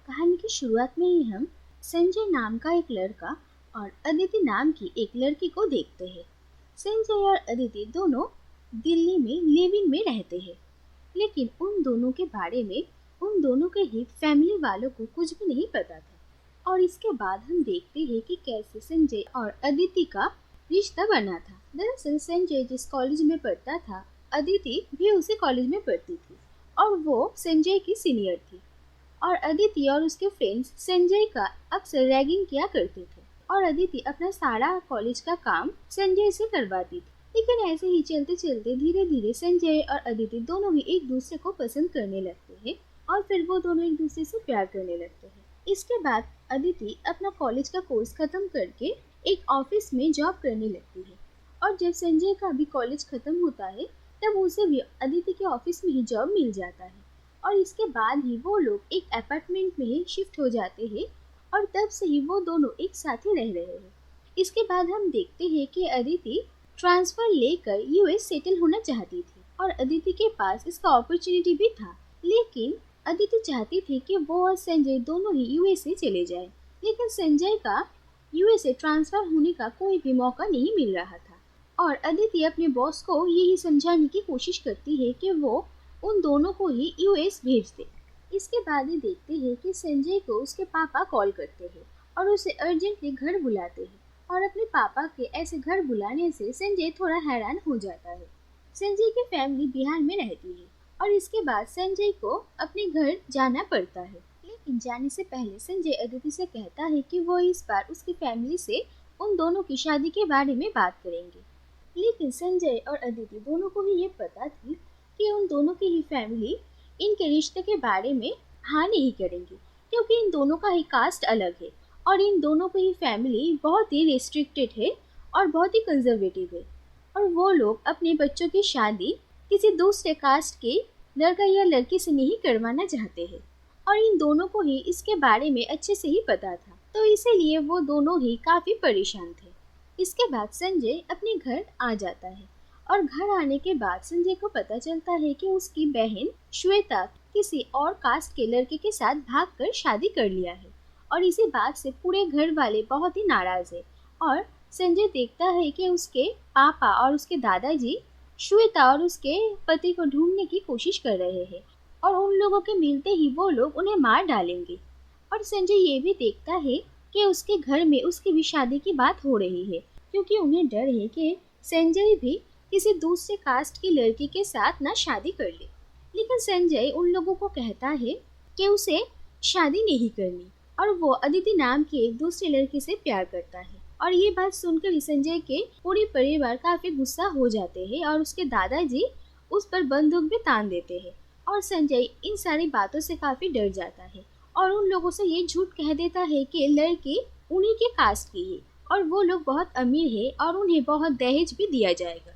कहानी की शुरुआत में ही हम संजय नाम का एक लड़का और अदिति नाम की एक लड़की को देखते हैं। संजय और अदिति दोनों दिल्ली में लिव इन में रहते हैं, लेकिन उन दोनों के बारे में उन दोनों के ही फैमिली वालों को कुछ भी नहीं पता था। और इसके बाद हम देखते हैं कि कैसे संजय और अदिति का रिश्ता बना था। दरअसल संजय जिस कॉलेज में पढ़ता था, अदिति भी उसी कॉलेज में पढ़ती थी और वो संजय की सीनियर थी। और अदिति और उसके फ्रेंड्स संजय का अक्सर रैगिंग किया करते थे और अदिति अपना सारा कॉलेज का काम संजय से करवाती थी। लेकिन ऐसे ही चलते चलते धीरे धीरे संजय और अदिति दोनों ही एक दूसरे को पसंद करने लगते हैं और फिर वो दोनों एक दूसरे से प्यार करने लगते हैं। इसके बाद अदिति अपना कॉलेज का कोर्स खत्म करके एक ऑफिस में जॉब करने लगती है और जब संजय का भी कॉलेज खत्म होता है तब उसे भी अदिति के ऑफिस में ही जॉब मिल जाता है और इसके बाद ही वो लोग एक अपार्टमेंट में ही शिफ्ट हो जाते हैं और तब से ही वो दोनों एक साथ ही रह रहे हैं। इसके बाद हम देखते हैं कि अदिति ट्रांसफर लेकर यूएस सेटल होना चाहती थी और अदिति के पास इसका अपॉर्चुनिटी भी था, लेकिन अदिति चाहती थी कि वो और संजय दोनों ही यूएसए चले जाएं, लेकिन संजय का यूएसए ट्रांसफर होने का कोई भी मौका नहीं मिल रहा था और अदिति अपने बॉस को यही समझाने की कोशिश करती है कि वो उन दोनों को ही यूएस भेज दे। इसके बाद ही देखते हैं कि संजय को उसके पापा कॉल करते हैं और उसे अर्जेंटली घर बुलाते हैं और अपने पापा के ऐसे घर बुलाने से संजय थोड़ा हैरान हो जाता है। संजय की फैमिली बिहार में रहती है और इसके बाद संजय को अपने घर जाना पड़ता है, लेकिन जाने से पहले संजय अदिति से कहता है कि वो इस बार उसकी फैमिली से उन दोनों की शादी के बारे में बात करेंगे। लेकिन संजय और अदिति दोनों को ही ये पता थी कि उन दोनों की ही फैमिली इनके रिश्ते के बारे में हाँ नहीं करेंगी, क्योंकि इन दोनों का ही कास्ट अलग है और इन दोनों की ही फैमिली बहुत ही रिस्ट्रिक्टेड है और बहुत ही कंजर्वेटिव है और वो लोग अपने बच्चों की शादी किसी दूसरे कास्ट के लड़का या लड़की से नहीं करवाना चाहते हैं और इन दोनों को ही इसके बारे में अच्छे से ही पता था, तो इसीलिए वो दोनों ही काफ़ी परेशान थे। इसके बाद संजय अपने घर आ जाता है और घर आने के बाद संजय को पता चलता है कि उसकी बहन श्वेता किसी और कास्ट के लड़के के साथ भागकर शादी कर लिया है और इसी बात से पूरे घर वाले बहुत ही नाराज है। और संजय देखता है कि उसके पापा और उसके दादाजी श्वेता और उसके पति को ढूंढने की कोशिश कर रहे हैं और उन लोगों के मिलते ही वो लोग उन्हें मार डालेंगे। और संजय ये भी देखता है कि उसके घर में उसकी भी शादी की बात हो रही है, क्योंकि उन्हें डर है कि संजय भी किसी दूसरे कास्ट की लड़की के साथ ना शादी कर ले। लेकिन संजय उन लोगों को कहता है कि उसे शादी नहीं करनी और वो अदिति नाम की एक दूसरी लड़की से प्यार करता है। और ये बात सुनकर ही संजय के पूरे परिवार काफी गुस्सा हो जाते हैं और उसके दादाजी उस पर बंदूक भी तान देते हैं और संजय इन सारी बातों से काफी डर जाता है और उन लोगों से ये झूठ कह देता है कि लड़की उन्हीं के कास्ट की है और वो लोग बहुत अमीर है और उन्हें बहुत दहेज भी दिया जाएगा।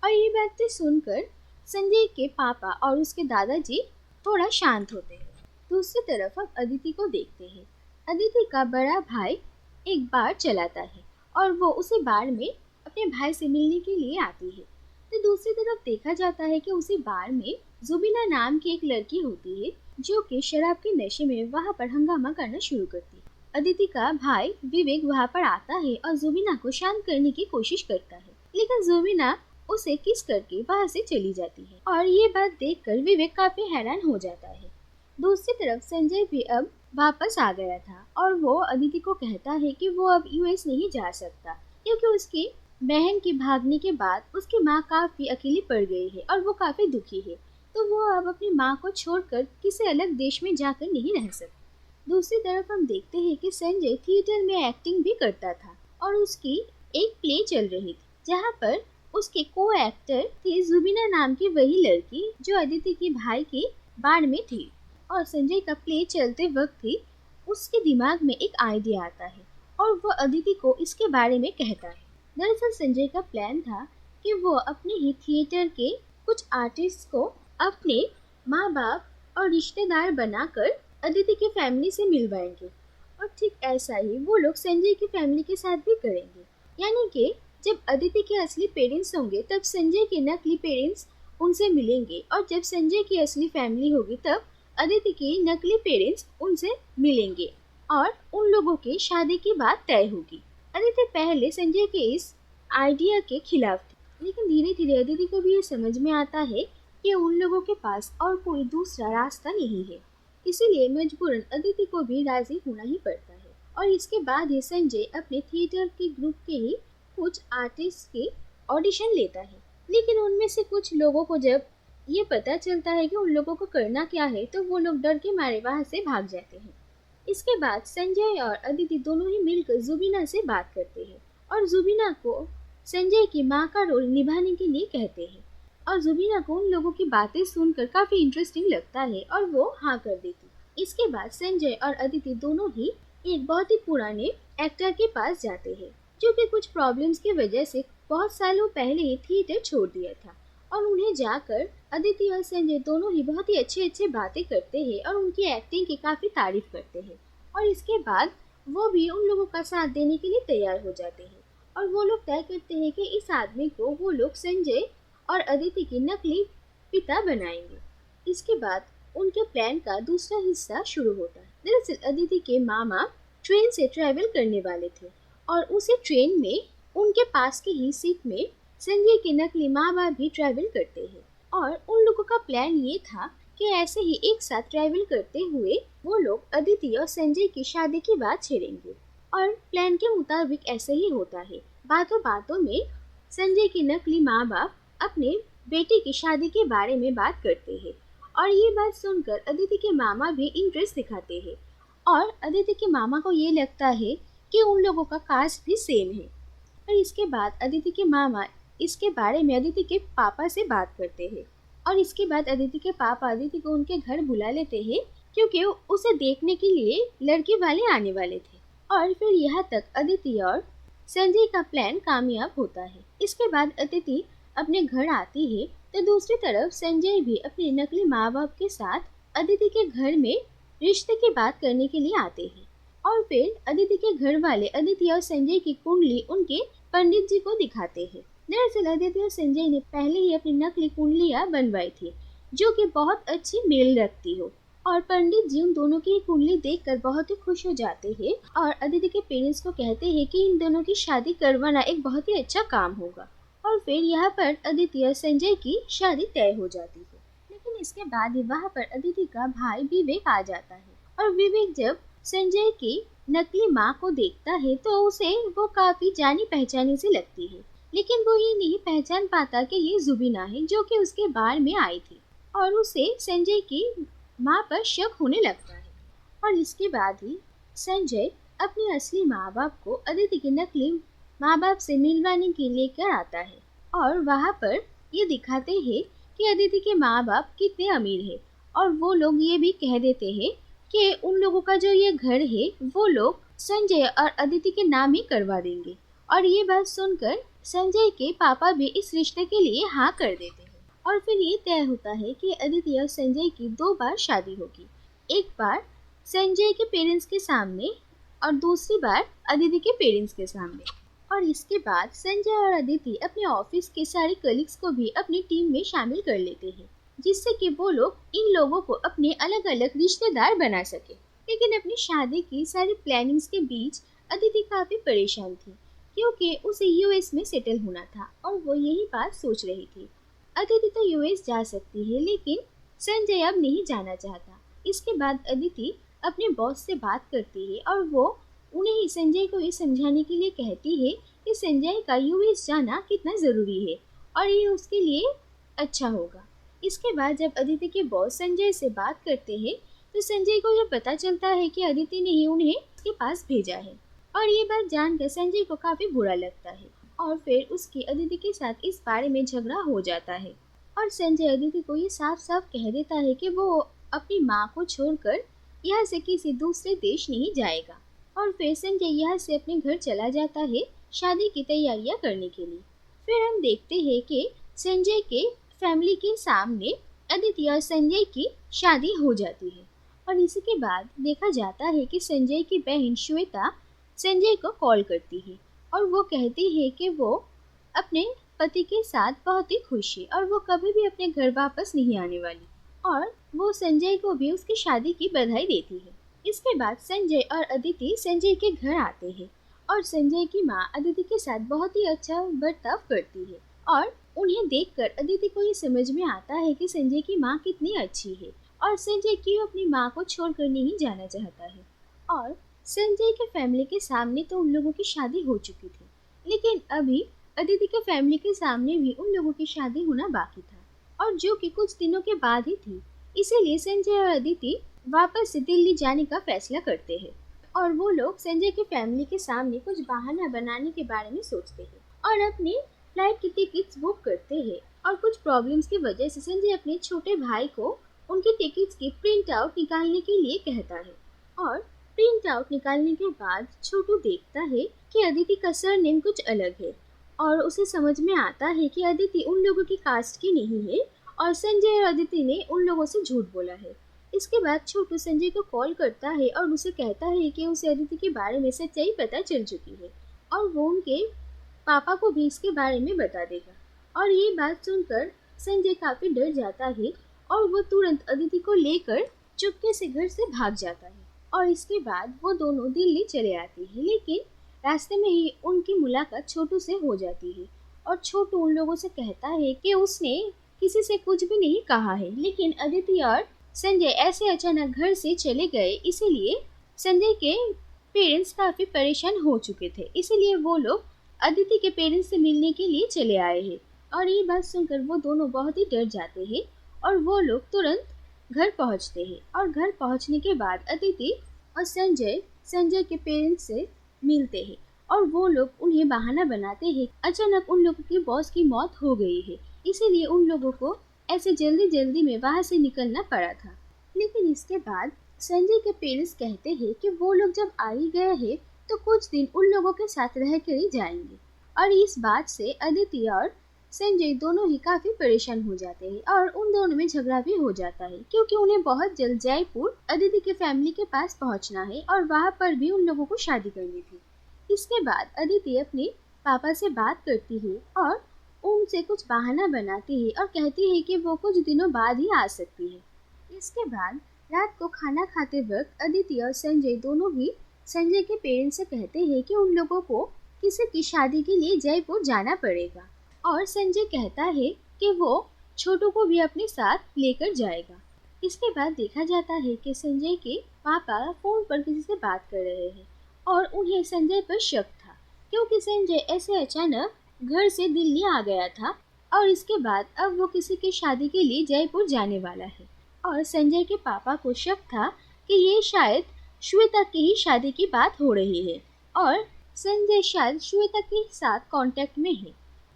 और ये बातें सुनकर संजय के पापा और उसके दादाजी थोड़ा शांत होते हैं। दूसरी तरफ हम अदिति को देखते हैं। अदिति का बड़ा भाई एक बार चलाता है और वो उसी बार में अपने भाई से मिलने के लिए आती है। तो दूसरी तरफ देखा जाता है कि उसी बार में जुबिना नाम की एक लड़की होती है जो कि शराब के नशे में वहाँ पर हंगामा करना शुरू करती है। अदिति का भाई विवेक वहाँ पर आता है और जुबिना को शांत करने की कोशिश करता है, लेकिन जुबिना उसे किस करके वहाँ से चली जाती है और ये बात देखकर विवेक काफी हैरान हो जाता है। दूसरी तरफ संजय भी अब वापस आ गया था और वो अदिति को कहता है कि वो अब यूएस नहीं जा सकता, क्योंकि उसकी बहन के भागने के बाद उसकी माँ काफी अकेली पड़ गई है और वो काफी दुखी है, तो वो अब अपनी माँ को छोड़कर किसी अलग देश में जाकर नहीं रह सकता। दूसरी तरफ हम देखते हैं कि संजय थिएटर में एक्टिंग भी करता था और उसकी एक प्ले चल रही थी जहाँ पर उसके को एक्टर थी जुबिना नाम की वही लड़की जो अदिति के भाई की बाढ़ में थी। और संजय का प्ले चलते वक्त ही उसके दिमाग में एक आइडिया आता है और वो अदिति को इसके बारे में कहता है। दरअसल संजय का प्लान था कि वो अपने ही थिएटर के कुछ आर्टिस्ट को अपने माँ बाप और रिश्तेदार बनाकर अदिति की फैमिली से मिलवाएंगे और ठीक ऐसा ही वो लोग संजय की फैमिली के साथ भी करेंगे। यानी कि जब अदिति के असली पेरेंट्स होंगे तब संजय के नकली पेरेंट्स उनसे मिलेंगे और जब संजय की असली फैमिली होगी तब अदिति के नकली पेरेंट्स उनसे मिलेंगे और उन लोगों के शादी की बात तय होगी। अदिति पहले संजय के इस आइडिया के खिलाफ थी, लेकिन धीरे धीरे अदिति को भी ये समझ में आता है कि उन लोगों के पास और कोई दूसरा रास्ता नहीं है। इसीलिए मजबूरन अदिति को भी राजी होना ही पड़ता है। और इसके बाद ही संजय अपने थिएटर के ग्रुप के ही कुछ आर्टिस्ट के ऑडिशन लेता है, लेकिन उनमें से कुछ लोगों को जब ये पता चलता है कि उन लोगों को करना क्या है तो वो लोग डर के मारे वहाँ से भाग जाते हैं। इसके बाद संजय और अदिति दोनों ही मिलकर जुबीना से बात करते हैं और जुबीना को संजय की माँ का रोल निभाने के लिए कहते हैं। और जुबीना को उन लोगों की बातें सुनकर काफी इंटरेस्टिंग लगता है और वो हाँ कर देती। इसके बाद संजय और अदिति दोनों ही एक बहुत ही पुराने एक्टर के पास जाते हैं, जो कि कुछ प्रॉब्लम्स की वजह से बहुत सालों पहले ही थिएटर छोड़ दिया था। और उन्हें जाकर अदिति और संजय दोनों ही बहुत ही अच्छे बातें करते हैं और उनकी एक्टिंग की काफी तारीफ करते हैं। और इसके बाद वो भी उन लोगों का साथ देने के लिए तैयार हो जाते हैं और वो लोग तय करते हैं कि इस आदमी को वो लोग संजय और अदिति की नकली पिता बनाएंगे। इसके बाद उनके प्लान का दूसरा हिस्सा शुरू होता है। दरअसल अदिति के मामा ट्रेन से ट्रैवल करने वाले थे और उसी ट्रेन में उनके पास के ही सीट में संजय के नकली माँ बाप भी ट्रैवल करते हैं। और उन लोगों का प्लान ये था कि ऐसे ही एक साथ ट्रैवल करते हुए वो लोग अदिति और संजय की शादी की बात छेड़ेंगे। और प्लान के मुताबिक ऐसे ही होता है। बातों बातों में संजय के नकली माँ बाप अपने बेटे की शादी के बारे में बात करते हैं और ये बात सुनकर अदिति के मामा भी इंटरेस्ट दिखाते हैं। और अदिति के मामा को ये लगता है कि उन लोगों का कास्ट भी सेम है। और इसके बाद अदिति के मामा इसके बारे में अदिति के पापा से बात करते हैं और इसके बाद अदिति के पापा अदिति को उनके घर बुला लेते हैं, क्योंकि उसे देखने के लिए लड़की वाले आने वाले थे। और फिर यहाँ तक अदिति और संजय का प्लान कामयाब होता है। इसके बाद अदिति अपने घर आती है तो दूसरी तरफ संजय भी अपने नकली माँ बाप के साथ अदिति के घर में रिश्ते की बात करने के लिए आते हैं। और फिर अदिति के घर वाले अदिति और संजय की कुंडली उनके पंडित जी को दिखाते हैं। दरअसल अदिति और संजय ने पहले ही अपनी नकली कुंडलियां बनवाई थी, जो कि बहुत अच्छी मेल रखती हो। और पंडित जी उन दोनों की कुंडली देखकर बहुत ही खुश हो जाते हैं और अदिति के पेरेंट्स को कहते हैं कि इन दोनों की शादी करवाना एक बहुत ही अच्छा काम होगा। और फिर यहाँ पर अदिति और संजय की शादी तय हो जाती है। लेकिन इसके बाद ही वहाँ पर अदिति का भाई विवेक आ जाता है और विवेक जब संजय की नकली माँ को देखता है तो उसे वो काफी जानी पहचानी सी लगती है, लेकिन वो ये नहीं पहचान पाता कि ये जुबीना है जो कि उसके बार में आई थी। और उसे संजय की माँ पर शक होने लगता है। और इसके बाद ही संजय अपने असली माँ बाप को अदिति के नकली माँ बाप से मिलवाने के लिए लेकर आता है और वहाँ पर ये दिखाते हैं कि अदिति के माँ बाप कितने अमीर हैं। और वो लोग ये भी कह देते हैं कि उन लोगों का जो ये घर है वो लोग संजय और अदिति के नाम ही करवा देंगे। और ये बात सुनकर संजय के पापा भी इस रिश्ते के लिए हाँ कर देते हैं। और फिर ये तय होता है कि अदिति और संजय की 2 बार शादी होगी, एक बार संजय के पेरेंट्स के सामने और दूसरी बार अदिति के पेरेंट्स के सामने। और इसके बाद संजय और अदिति अपने ऑफिस के सारे कलीग्स को भी अपनी टीम में शामिल कर लेते हैं, जिससे कि वो लोग इन लोगों को अपने अलग अलग रिश्तेदार बना सके। लेकिन अपनी शादी की सारी प्लानिंग्स के बीच अदिति काफी परेशान थी, क्योंकि उसे यूएस में सेटल होना था और वो यही बात सोच रही थी। अदिति तो यूएस जा सकती है, लेकिन संजय अब नहीं जाना चाहता। इसके बाद अदिति अपने बॉस से बात करती है और वो उन्हें ही संजय को ये समझाने के लिए कहती है कि संजय का यूएस जाना कितना ज़रूरी है और ये उसके लिए अच्छा होगा। इसके बाद जब अदिति के बॉस संजय से बात करते हैं तो संजय को यह पता चलता है कि अदिति ने ही उन्हें उसके पास भेजा है। और ये बात जानकर संजय को काफ़ी बुरा लगता है और फिर उसकी अदिति के साथ इस बारे में झगड़ा हो जाता है। और संजय अदिति को ये साफ साफ कह देता है कि वो अपनी माँ को छोड़कर यहाँ से किसी दूसरे देश नहीं जाएगा। और फिर संजय यहाँ से अपने घर चला जाता है शादी की तैयारियां करने के लिए। फिर हम देखते हैं कि संजय के फैमिली के सामने अदिति और संजय की शादी हो जाती है। और इसी के बाद देखा जाता है कि संजय की बहन श्वेता संजय को कॉल करती है और वो कहती है कि वो अपने पति के साथ बहुत ही खुश है और वो कभी भी अपने घर वापस नहीं आने वाली। और वो संजय को भी उसकी शादी की बधाई देती है। इसके बाद संजय और अदिति संजय के घर आते हैं और संजय की माँ अदिति के साथ बहुत ही अच्छा बर्ताव करती है और उन्हें देखकर अदिति को ये समझ में आता है कि संजय की माँ कितनी अच्छी है और संजय क्यों अपनी माँ को छोड़कर नहीं जाना चाहता है। और संजय के फैमिली के सामने तो उन लोगों की शादी हो चुकी थी, लेकिन अभी अदिति के फैमिली के सामने भी उन लोगों की शादी होना बाकी था और जो कि कुछ दिनों के बाद ही थी। इसीलिए संजय और अदिति वापस से दिल्ली जाने का फैसला करते हैं और वो लोग संजय की फैमिली के सामने कुछ बहाना बनाने के बारे में सोचते हैं और अपनी फ्लाइट की टिकट्स बुक करते हैं। और कुछ प्रॉब्लम्स की वजह से संजय अपने छोटे भाई को उनकी टिकट्स की प्रिंट आउट निकालने के लिए कहता है और प्रिंट आउट निकालने के बाद छोटू देखता है कि अदिति का सरनेम कुछ अलग है और उसे समझ में आता है कि अदिति उन लोगों की कास्ट की नहीं है और संजय और अदिति ने उन लोगों से झूठ बोला है। इसके बाद छोटू संजय को कॉल करता है और उसे कहता है कि उसे अदिति के बारे में सच्चाई पता चल चुकी है और वो उनके पापा को भी इसके बारे में बता देगा। और ये बात सुनकर संजय काफी डर जाता है और वो तुरंत अदिति को लेकर चुपके से घर से भाग जाता है और इसके बाद वो दोनों दिल्ली चले आते हैं। लेकिन रास्ते में ही उनकी मुलाकात छोटू से हो जाती है और छोटू उन लोगों से कहता है कि उसने किसी से कुछ भी नहीं कहा है, लेकिन अदिति और संजय ऐसे अचानक घर से चले गए, इसीलिए संजय के पेरेंट्स काफी परेशान हो चुके थे। इसीलिए वो लोग अदिति के पेरेंट्स से मिलने के लिए चले आए हैं और ये बात सुनकर वो दोनों बहुत ही डर जाते हैं और वो लोग तुरंत घर पहुंचते हैं। और घर पहुंचने के बाद अदिति और संजय के पेरेंट्स से मिलते हैं और वो लोग उन्हें बहाना बनाते हैं अचानक उन लोगों की बॉस की मौत हो गई है, इसीलिए उन लोगों को ऐसे जल्दी जल्दी में वहां से निकलना पड़ा था। लेकिन इसके बाद संजय के पेरेंट्स कहते हैं कि वो लोग जब आ ही गए हैं तो कुछ दिन उन लोगों के साथ रह कर ही जाएंगे। और इस बात से अदिति और संजय दोनों ही काफी परेशान हो जाते हैं और उन दोनों में झगड़ा भी हो जाता है क्योंकि उन्हें बहुत जल्द जयपुर अदिति के फैमिली के पास पहुंचना है और वहां पर भी उन लोगों को शादी करनी थी। इसके बाद अदिति अपने पापा से बात करती है और उनसे कुछ बहाना बनाती है और कहती है कि वो कुछ दिनों बाद ही आ सकती है। इसके बाद रात को खाना खाते वक्त अदिति और संजय दोनों ही संजय के पेरेंट्स से कहते हैं कि उन लोगों को किसी की शादी के लिए जयपुर जाना पड़ेगा और संजय कहता है कि वो छोटू को भी अपने साथ लेकर जाएगा। इसके बाद देखा जाता है कि संजय के पापा फोन पर किसी से बात कर रहे हैं और उन्हें संजय पर शक था क्योंकि संजय ऐसे अचानक घर से दिल्ली आ गया था और इसके बाद अब वो किसी की शादी के लिए जयपुर जाने वाला है। और संजय के पापा को शक था कि ये शायद श्वेता की ही शादी की बात हो रही है और संजय शायद श्वेता के साथ कांटेक्ट में है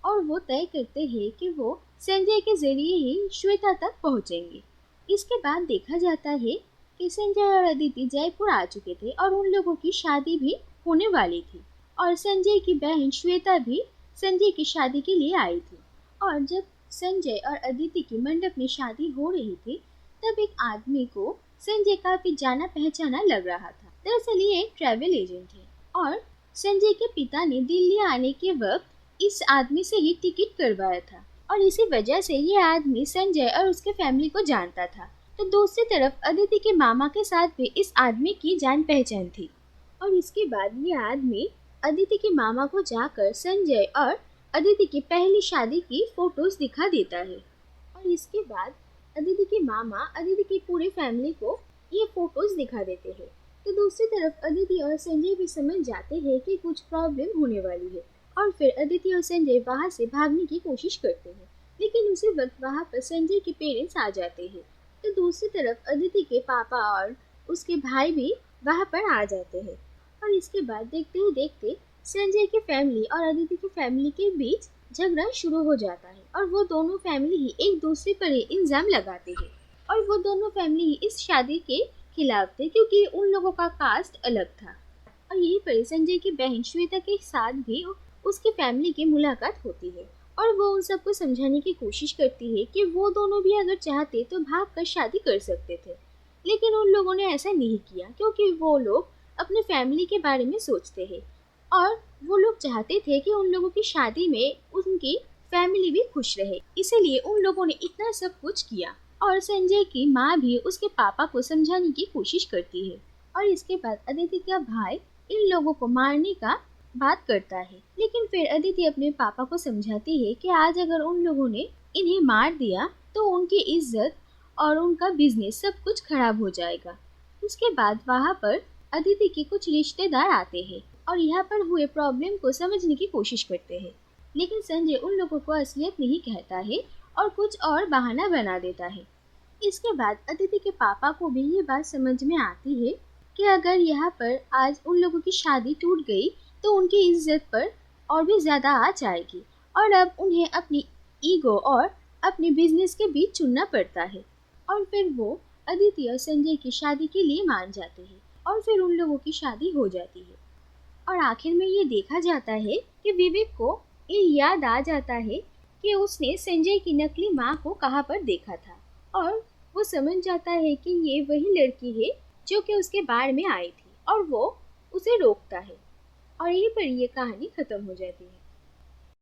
और वो तय करते हैं कि वो संजय के जरिए ही श्वेता तक पहुंचेंगे। इसके बाद देखा जाता है कि संजय और अदिति जयपुर आ चुके थे और उन लोगों की शादी भी होने वाली थी और संजय की बहन श्वेता भी संजय की शादी के लिए आई थी। और जब संजय और अदिति की मंडप में शादी हो रही थी तब एक आदमी को संजय काफी जाना पहचाना लग रहा था। दरअसल ये एक ट्रैवल एजेंट है और संजय के पिता ने दिल्ली आने के वक्त इस आदमी से ही टिकट करवाया था और इसी वजह से ये आदमी संजय और उसके फैमिली को जानता था। तो दूसरी तरफ अदिति के मामा के साथ भी इस आदमी की जान पहचान थी और इसके बाद ये आदमी अदिति के मामा को जाकर संजय और अदिति की पहली शादी की फोटोज दिखा देता है और इसके बाद अदिति के मामा अदिति की पूरी फैमिली को ये फोटोज दिखा देते हैं। तो दूसरी तरफ अदिति और संजय भी समझ जाते हैं कि कुछ प्रॉब्लम होने वाली है और फिर अदिति और संजय वहाँ से भागने की कोशिश करते हैं, लेकिन उसी वक्त वहाँ पर संजय के पेरेंट्स आ जाते हैं। तो दूसरी तरफ अदिति के पापा और उसके भाई भी वहाँ पर आ जाते हैं और इसके बाद देखते ही देखते संजय की फैमिली और अदिति की फैमिली के बीच झगड़ा शुरू हो जाता है और वो दोनों फैमिली ही एक दूसरे पर ही इल्जाम लगाते हैं और वो दोनों फैमिली ही इस शादी के खिलाफ थे क्योंकि उन लोगों का कास्ट अलग था। और यहीं पर संजय की बहन श्वेता के साथ भी उसकी फैमिली की मुलाकात होती है और वो उन सबको समझाने की कोशिश करती है कि वो दोनों भी अगर चाहते तो भाग कर शादी कर सकते थे, लेकिन उन लोगों ने ऐसा नहीं किया क्योंकि वो लोग अपने फैमिली के बारे में सोचते हैं और वो लोग चाहते थे कि उन लोगों की शादी में उनकी फैमिली भी खुश रहे, इसीलिए उन लोगों ने इतना सब कुछ किया और संजय की माँ भी उसके पापा को समझाने की कोशिश करती है। और इसके बाद अदिति का भाई इन लोगों को मारने का बात करता है, लेकिन फिर अदिति अपने पापा को समझाती है कि आज अगर उन लोगों ने इन्हें मार दिया तो उनकी इज्जत और उनका बिजनेस सब कुछ खराब हो जाएगा। उसके बाद वहाँ पर अदिति के कुछ रिश्तेदार आते हैं और यहाँ पर हुए प्रॉब्लम को समझने की कोशिश करते हैं, लेकिन संजय उन लोगों को असलियत नहीं कहता है और कुछ और बहाना बना देता है। इसके बाद अदिति के पापा को भी ये बात समझ में आती है कि अगर यहाँ पर आज उन लोगों की शादी टूट गई तो उनकी इज्जत पर और भी ज़्यादा आ जाएगी और अब उन्हें अपनी ईगो और अपने बिजनेस के बीच चुनना पड़ता है। और फिर वो अदिति और संजय की शादी के लिए मान जाते हैं और फिर उन लोगों की शादी हो जाती है। और आखिर में ये देखा जाता है कि विवेक को ये याद आ जाता है कि उसने संजय की नकली माँ को कहाँ पर देखा था और वो समझ जाता है कि ये वही लड़की है जो कि उसके बार में आई थी और वो उसे रोकता है। और यहीं पर ये कहानी खत्म हो जाती है।